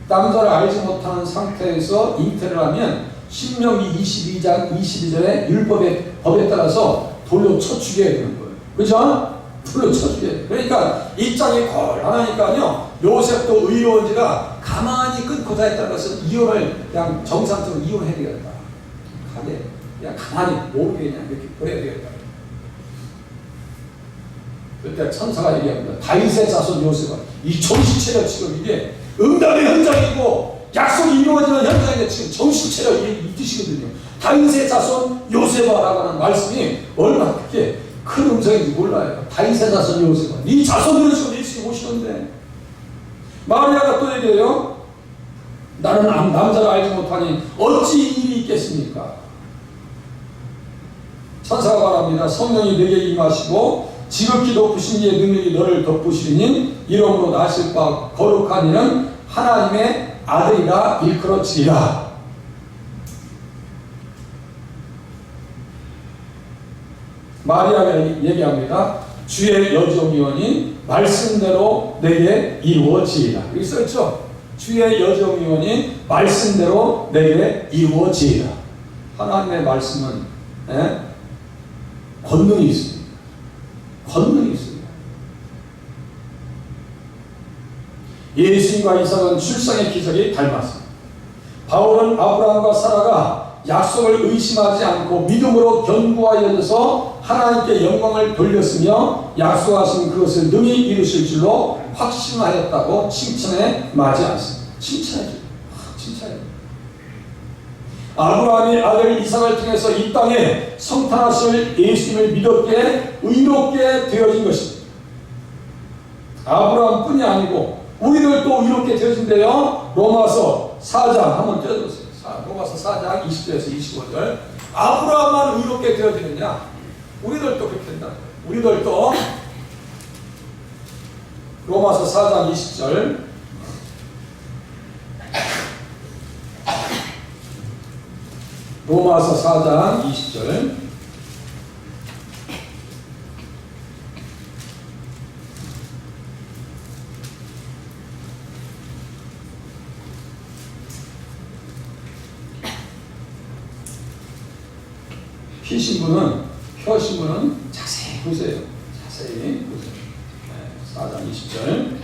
남자를 알지 못하는 상태에서 잉태를 하면 신명기 22장 22절의 법에 따라서 돌로 쳐 죽여야 되는 거예요. 그죠? 돌로 쳐 죽여야 돼요. 그러니까 입장이 곤란하니까요. 요셉도 의로운지라 가만히 끊고 다녔다는 것은 이혼을 그냥 정상적으로 이혼해야 되겠다. 그냥 가만히 모르게 그냥 이렇게 보내야 되겠다. 그때 천사가 얘기합니다. 다윗의 자손 요셉은 이 정신체력 지금 이게 응답의 현장이고 약속이 이루어지는 현장인데 지금 정신체력 이 뜻이거든요. 다윗의 자손 요셉아라고 하는 말씀이 얼마나 그렇게 큰 음성인지 몰라요. 다윗의 자손 요셉아. 이 자손들은 지금 예수님 오시는데 마리아가 또 얘기해요. 나는 남자를 알지 못하니 어찌 일이 있겠습니까? 천사가 말합니다. 성령이 내게 임하시고 지극히 높으신 이의 능력이 너를 덮으시니 이러므로 나실 바 거룩한 이는 하나님의 아들이라 일컬어지리라. 마리아가 얘기합니다. 주의 여정위원이 말씀대로 내게 이루어지리라. 여기 써있죠? 주의 여정위원이 말씀대로 내게 이루어지리라. 하나님의 말씀은 권능이 있습니다. 권능이 있습니다. 예수님과 이삭은 출생의 기적이 닮았습니다. 바울은 아브라함과 사라가 약속을 의심하지 않고 믿음으로 견고하여져서 하나님께 영광을 돌렸으며 약속하신 그것을 능히 이루실 줄로 확신하였다고 칭찬해 마지 않습니다. 칭찬해. 아브라함이 아들 이삭을 통해서 이 땅에 성탄하실 예수님을 믿었기에 의롭게 되어진 것입니다. 아브라함뿐이 아니고 우리들도 의롭게 되어진대요. 로마서 4장 한번 떼어보세요. 로마서 4장 20절에서 25절. 아브라함만 의롭게 되어지느냐? 우리들도 그렇게 된다. 우리들도 로마서 4장 20절. 로마서 4장 20절. 피신 분은, 펴신 분은 자세히 보세요. 자세히 보세요. 4장 20절.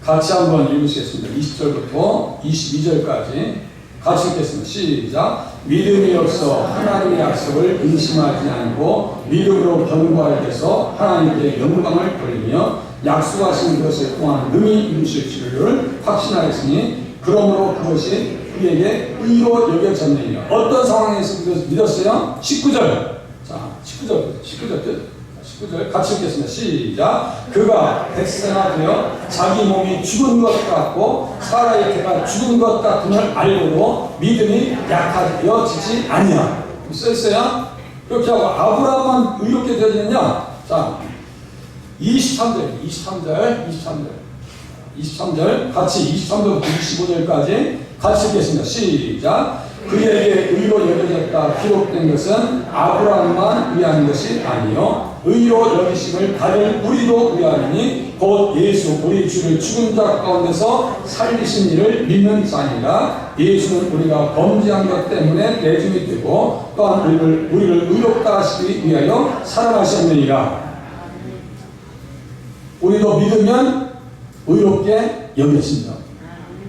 같이 한번 읽으시겠습니다. 20절부터 22절까지 같이 읽겠습니다. 시작. 믿음이 없어 하나님의 약속을 의심하지 않고 믿음으로 견고하여서 하나님께 영광을 돌리며 약속하신 것을 또한 능히 이루실 줄을 확신하였으니 그러므로 그것이 그에게 의로 여겨졌느니라. 어떤 상황에서 믿었어요? 19절. 자, 19절 같이 읽겠습니다. 시작. 그가 백세나 되어 자기 몸이 죽은 것 같고 사라의 태가 죽은 것 같음을 알고도 믿음이 약하여지지 아니하. 써있어요. 그렇게 하고 아브라함만 의롭게 되었느냐? 자, 23절 같이 23절부터 25절까지 같이 읽겠습니다. 시작. 그에게 의로 여겨졌다 기록된 것은 아브라함만 위한 것이 아니요 의로 여기심을 받을 우리도 위하니 곧 예수 우리 주를 죽은 자 가운데서 살리신 이를 믿는 자니라. 예수는 우리가 범죄한 것 때문에 내중이 되고 또한 우리를 의롭다 하시기 위하여 살아나셨느니라. 우리도 믿으면 의롭게 여겨진다.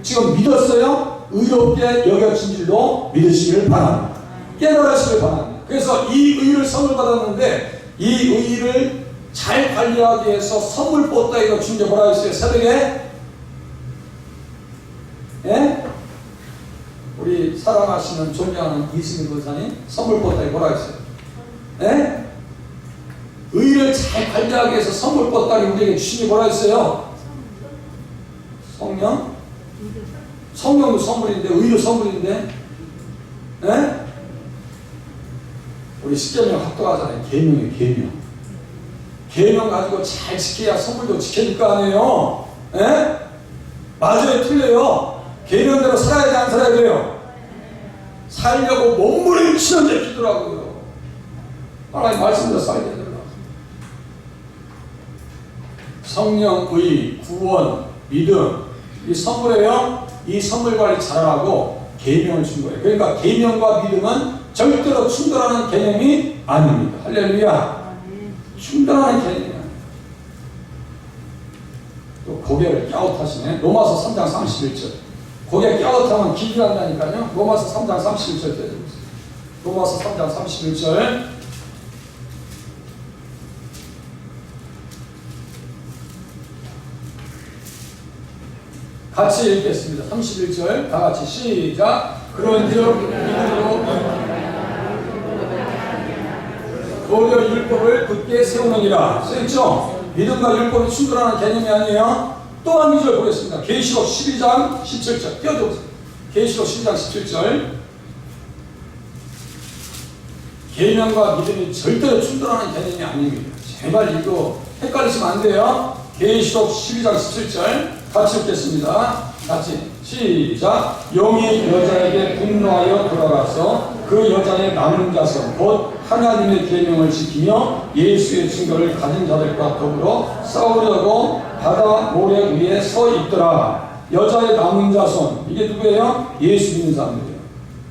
지금 믿었어요? 의롭게 여겨진 줄로 믿으시길 바랍니다. 깨달으시길 바랍니다. 그래서 이 의를 선물 받았는데 이 의를 잘 관리하기 위해서 선물 보따리가 준 게 뭐라 했어요? 새벽에? 예? 우리 사랑하시는 존경하는 이승희 권사님 선물 보따리 뭐라 했어요? 예? 의를 잘 관리하기 위해서 선물 보따리 우리에게 주신 게 뭐라 했어요? 성령? 성령도 선물인데 의도 선물인데 에? 우리 십계명 합독하잖아요. 계명이에요. 계명 가지고 잘 지켜야 선물도 지켜질 거 아니에요. 에? 맞아요 틀려요. 계명대로 살아야 돼 안 살아야 돼요? 살려고 몸부림치는데 기도라고요. 하나님 말씀대로 살아야 돼요. 성령, 의, 구원, 믿음 이 선물이에요. 이 선물 관리 잘하고 계명을 준 거예요. 그러니까 계명과 믿음은 절대로 충돌하는 개념이 아닙니다. 할렐루야. 충돌하는 개념이 아닙니다. 또 고개를 갸웃하시네. 로마서 3장 31절. 고개 갸웃하면 길이 난다니까요. 로마서 3장 31절 때려보세요. 로마서 3장 31절. 같이 읽겠습니다. 31절 다 같이 시작. 그런즉 믿음으로 도리어 율법을 굳게 세우느니라. 쓰였죠? 믿음과 율법이 충돌하는 개념이 아니에요. 또 한 2절 보겠습니다. 계시록 12장 17절 띄워주세요. 계시록 12장 17절 계명과 믿음이 절대로 충돌하는 개념이 아닙니다. 제발 이거 헷갈리시면 안 돼요. 계시록 12장 17절 같이 읽겠습니다. 같이 시작. 용이 여자에게 분노하여 돌아가서 그 여자의 남은 자손 곧 하나님의 계명을 지키며 예수의 증거를 가진 자들과 더불어 싸우려고 바다 모래 위에 서 있더라. 여자의 남은 자손, 이게 누구예요? 예수 믿는 사람들이에요.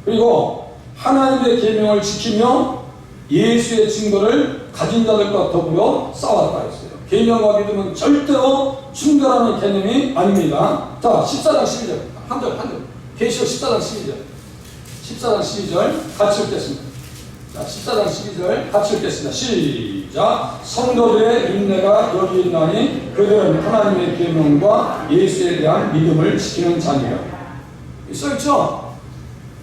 그리고 하나님의 계명을 지키며 예수의 증거를 가진 자들과 더불어 싸웠다 했어요. 계명과 믿음은 절대로 충돌하는 개념이 아닙니다. 자, 14장 12절 한절 계시록 14장 12절 14장 12절 같이 읽겠습니다. 자, 14장 12절 같이 읽겠습니다. 시작. 성도들의 인내가 여기 있나니 그들은 하나님의 계명과 예수에 대한 믿음을 지키는 자니라. 써있죠?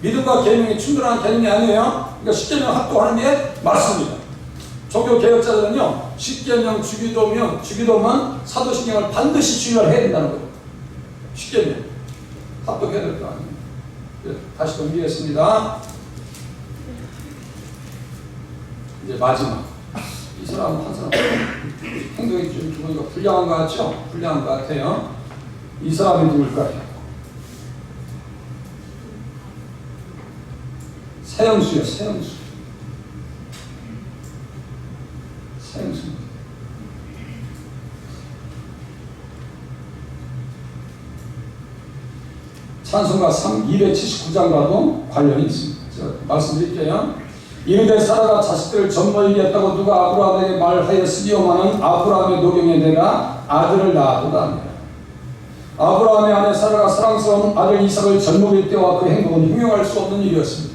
믿음과 계명이 충돌하는 개념이 아니에요. 그러니까 십계명 합독하는 게 맞습니다. 종교 개혁자들은요, 십계명 주기도면 사도신경을 반드시 주의를 해야 된다는 거예요. 십계명 합독해야 될 거 아니에요. 다시 넘기겠습니다. 이제 마지막. 이 사람 한 사람 행동이 좀 보니까 불량한 것 같죠? 불량한 것 같아요. 이 사람이 누굴까요? 세영수요, 세영수. 찬송가 279장과도 관련이 있습니다. 제가 말씀드릴게요. 이르되 사라가 자식들을 젖먹이게 했다고 누가 아브라함에게 말하였으리오마는 아브라함의 노경에 내가 아들을 낳았도다 합니다. 아브라함의 아내 사라가 사랑스러운 아들 이삭을 젖먹일 때와 그 행동은 흉용할 수 없는 일이었습니다.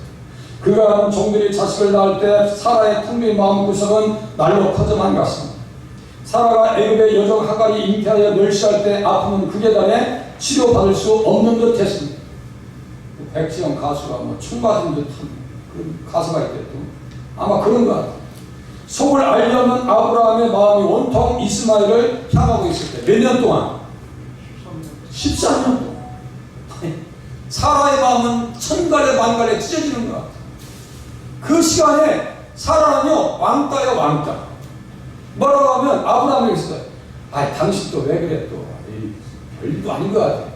그가 하는 종들이 자식을 낳을 때 사라의 텅빈 마음구석은 날로 퍼져만 갔습니다. 사라가 애굽의 여종 하갈이 잉태하여 멸시할 때 아픔은 극에 달해 치료받을 수 없는 듯 했습니다. 백지영 가수가 총 맞은 듯한 그런 가수가 있겠죠. 아마 그런 것 같아요. 속을 알려는 아브라함의 마음이 온통 이스마엘을 향하고 있을 때 몇 년 동안? 14년 동안. 사라의 마음은 천갈래 만갈래 찢어지는 것 같아요. 그 시간에 사라는요, 왕따예요, 왕따. 뭐라고 하면 아브라함이 있어요. 아, 당신 또 왜 그래 또. 별일도 아닌 것 같아요.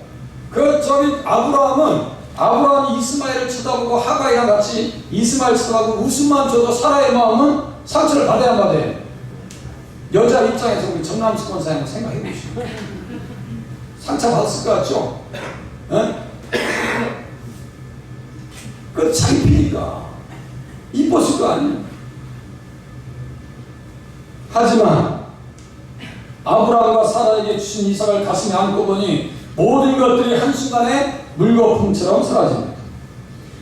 아브라함이 이스마엘을 쳐다보고 하갈이랑 같이 이스마엘 쳐다보고 웃음만 줘도 사라의 마음은 상처를 받아야 받아요. 여자 입장에서 우리 정남수권 사장님 생각해 보시죠. 상처 받았을 것 같죠? 그 자기 피니까 이뻤을 거 아니에요. 하지만 아브라함과 사라에게 주신 이삭을 가슴에 안고 보니 모든 것들이 한순간에 물거품처럼 사라집니다.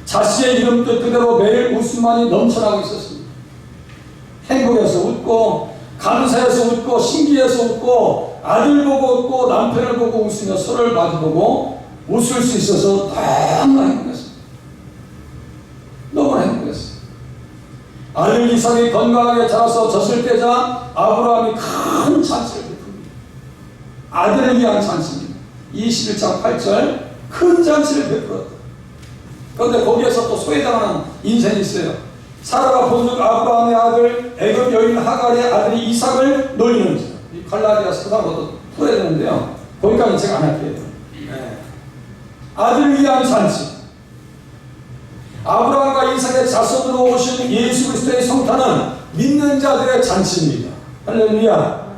자신의 이름 뜻 그대로 매일 웃음만이 넘쳐나고 있었습니다. 행복해서 웃고 감사해서 웃고 신기해서 웃고 아들 보고 웃고 남편을 보고 웃으며 서로를 마주보고 웃을 수 있어서 너무나 행복했습니다. 너무나 행복했어요. 아들 이삭이 건강하게 자라서 젖을 떼자 아브라함이 큰 잔치를 베풉니다. 아들을 위한 잔치입니다. 21장 8절 큰 잔치를 베풀었다. 그런데 거기에서 또 소외당하는 인생이 있어요. 사라가 본즉 아브라함의 아들 애굽 여인 하갈의 아들이 이삭을 놀리는 자. 이 갈라디아서 그다음부터 풀어야 되는데요. 거기까지 제가 안 할게요. 아들을 위한 잔치. 아브라함과 이삭의 자손으로 오신 예수 그리스도의 성탄은 믿는 자들의 잔치입니다. 할렐루야.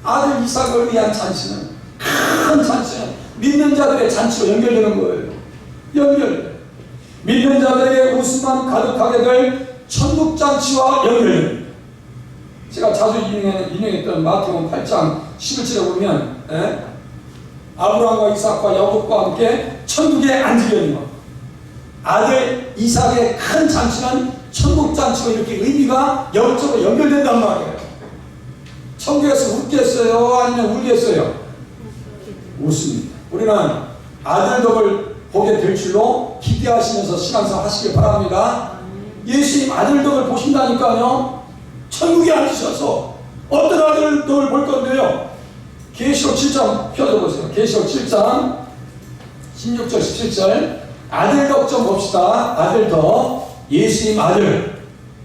아들 이삭을 위한 잔치는 큰 잔치는 믿는 자들의 잔치로 연결되는 거예요. 연결. 믿는 자들에게 웃음만 가득하게 될 천국 잔치와 연결됩니다. 제가 자주 인용했던 마태복음 8장 11절에 보면 아브라함과 이삭과 야곱과 함께 천국에 앉으려 있는 것. 아들 이삭의 큰 잔치는 천국 잔치와 이렇게 의미가 영적으로 연결된단 말이에요. 천국에서 웃겠어요? 아니면 울겠어요? 웃습니다. 우리는 아들 덕을 보게 될 줄로 기대하시면서 신앙생활 하시길 바랍니다. 예수님 아들 덕을 보신다니까요. 천국에 앉으셔서 어떤 아들 덕을 볼 건데요. 계시록 7장 펴줘보세요. 계시록 7장 16절 17절 아들 덕 좀 봅시다. 아들 덕 예수님 아들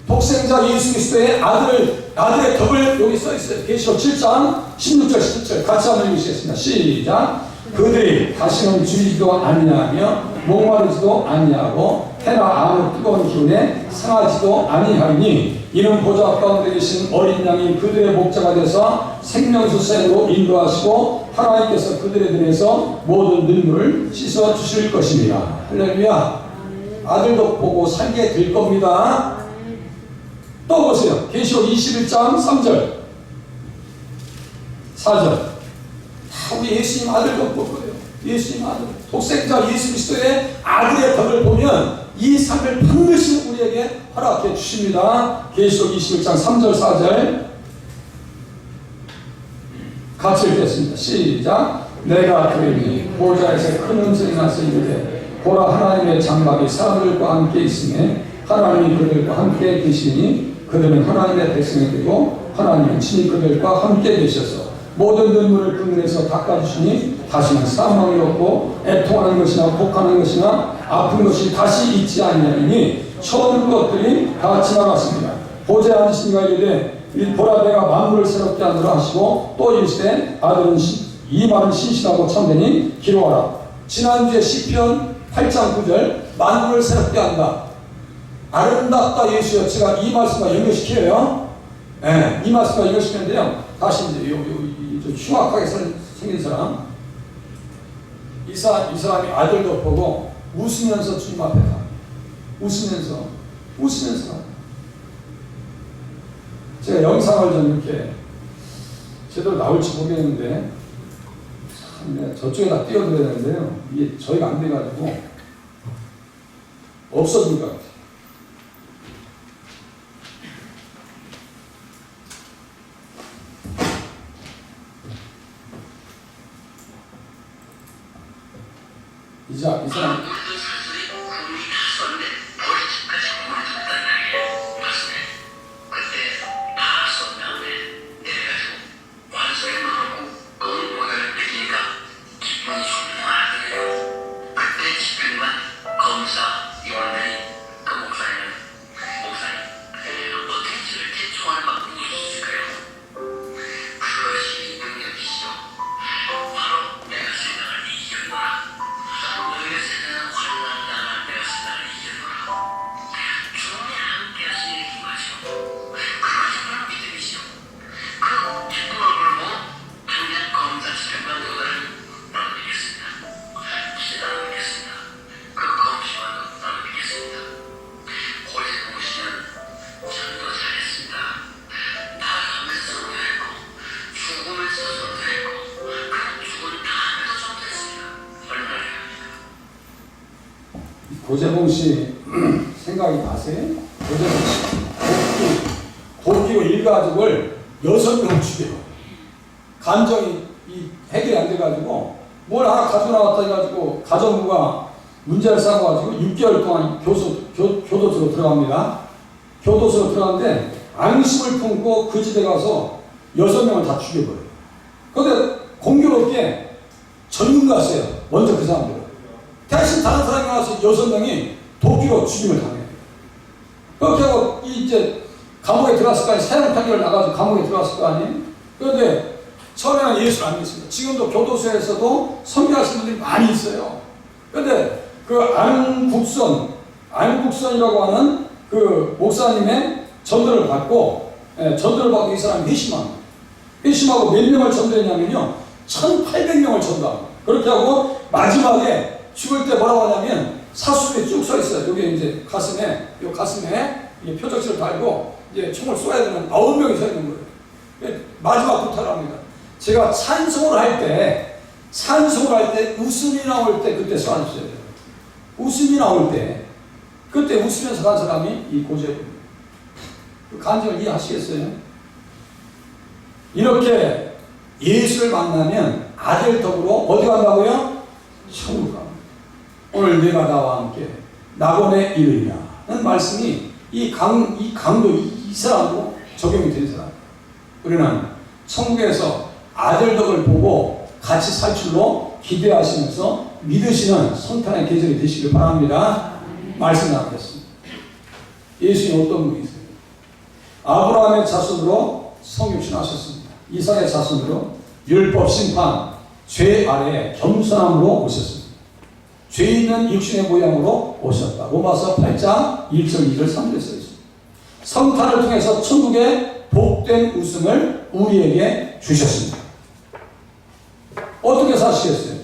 독생자 예수 그리스도의 아들의 덕을 여기 써 있어요. 계시록 7장 16절 17절 같이 한번 읽으시겠습니다. 시작. 그들이 다시는 줄이지도 아니하며 목마르지도 아니하고 해나 아무 뜨거운 기운에 상하지도 아니하니 이는 보좌 가운데 계신 어린 양이 그들의 목자가 돼서 생명수생으로 인도하시고 하나님께서 그들의 눈에서 모든 눈물을 씻어 주실 것입니다. 할렐루야. 아들도 보고 살게 될 겁니다. 또 보세요. 계시록 21장 3절 4절. 우리 예수님 아들도 보고요. 예수님 아들, 독생자 예수 그리스도의 아들의 덕을 보면 이 삶을 반드시 우리에게 허락해 주십니다. 계시록 21장 3절 4절 같이 읽겠습니다. 시작. 내가 들으니 보좌에서 큰 음성이 나서 이르되 보라 하나님의 장막이 사람들과 함께 있으며 하나님이 그들과 함께 계시니 그들은 하나님의 백성이 되고 하나님은 친히 그들과 함께 계셔서 모든 눈물을 그 눈에서 닦아주시니 다시는 사망이 없고 애통하는 것이나 곡하는 것이나 아픈 것이 다시 있지 아니하니 처음 것들이 다 지나갔습니다. 보좌에 앉으신 이가 이르되 보라 내가 만물을 새롭게 하노라 하시고 또 이르시되 아들은 이 말은 신실하고 참되니 기록하라. 지난주에 시편 8장 9절 만물을 새롭게 한다. 아름답다 예수여. 제가 이 말씀과 연결시켜요. 네, 이 말씀과 연결시키는데요. 다시 이제 좀 흉악하게 생긴 사람, 이 사람이 아들도 보고 웃으면서 주님 앞에 가. 웃으면서 제가 영상을 좀 이렇게 제대로 나올지 모르겠는데 참 저쪽에다 띄워드려야 되는데요. 이게 저희가 안 돼가지고 없어진 것 같아요. 이 사람 고재봉 씨 생각이 나세요? 고재봉 씨 도끼로 일가족을 6명 죽여. 감정이 해결이 안 돼가지고 뭘 하나 가지고 나왔다 해가지고 가정부가 문제를 쌓아가지고 6개월 동안 교도소로 들어갑니다. 교도소로 들어갔는데 앙심을 품고 그 집에 가서 6명을 다 죽여버려요. 그런데 공교롭게 전문가였어요. 먼저 그 사람들. 대신 다른 사람이 와서 6명이 도끼로 죽임을 당해요. 그렇게 하고 이제 감옥에 들어갔을 거 아니에요. 사형 판결을 나가서 감옥에 들어갔을 거 아니에요. 그런데 처음에는 예수를 안 믿습니다. 지금도 교도소에서도 선교하시는 분들이 많이 있어요. 그런데 그 안국선이라고 하는 그 목사님의 전도를 받고 이 사람이 회심하고 몇 명을 전도했냐면요 1800명을 전도합니다. 그렇게 하고 마지막에 죽을 때 뭐라고 하냐면 사수들이 쭉 서 있어요. 여기 이제 가슴에 표적지를 달고 이제 총을 쏘아야 되는 9명이 서 있는 거예요. 마지막 부탁을 합니다. 제가 찬송을 할 때 웃음이 나올 때 그때 쏘아주셔야 돼요. 웃음이 나올 때 그때 웃으면서 간 사람이 이 고재입니다. 그 간증을 이해하시겠어요? 이렇게 예수를 만나면 아들 덕으로 어디 간다고요? 천국 갑니다. 오늘 내가 나와 함께 낙원에 이르리라는 말씀이 이 강도 이 사람으로 적용이 된 사람. 우리는 천국에서 아들 덕을 보고 같이 살 줄로 기대하시면서 믿으시는 성탄의 계절이 되시길 바랍니다. 말씀 나누겠습니다. 예수님 어떤 분이세요? 아브라함의 자손으로 성육신하셨습니다. 이삭의 자손으로 율법 심판, 죄 아래 겸손함으로 오셨습니다. 죄 있는 육신의 모양으로 오셨다. 로마서 8장 1절 2절 3절에 써있습니다. 성탄을 통해서 천국의 복된 웃음을 우리에게 주셨습니다. 어떻게 사시겠어요?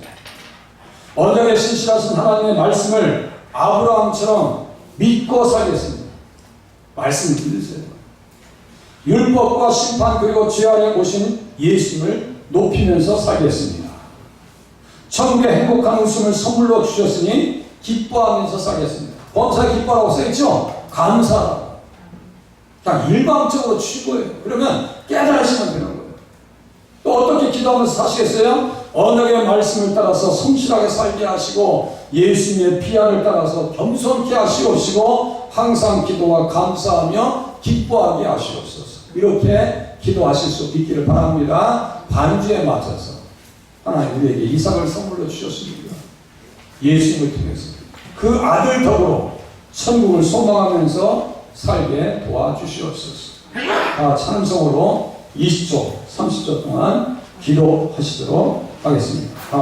언약의 신실하신 하나님의 말씀을 아브라함처럼 믿고 살겠습니다. 말씀을 믿으세요. 율법과 심판 그리고 죄 아래 오신 예수님을 높이면서 살겠습니다. 천국의 행복한 웃음을 선물로 주셨으니 기뻐하면서 살겠습니다. 범사에 기뻐하라고 써있죠? 감사하라고. 그냥 일방적으로 취고해요. 그러면 깨달으시면 되는 거예요. 또 어떻게 기도하면서 사시겠어요? 언약의 말씀을 따라서 성실하게 살게 하시고 예수님의 피아를 따라서 겸손케 하시옵시고 항상 기도와 감사하며 기뻐하게 하시옵소서. 이렇게 기도하실 수 있기를 바랍니다. 반주에 맞춰서 하나님 우리에게 이삭을 선물로 주셨습니다. 예수님을 통해서 그 아들 덕으로 천국을 소망하면서 살게 도와주시옵소서. 다 찬송으로 20초, 30초 동안 기도하시도록 하겠습니다.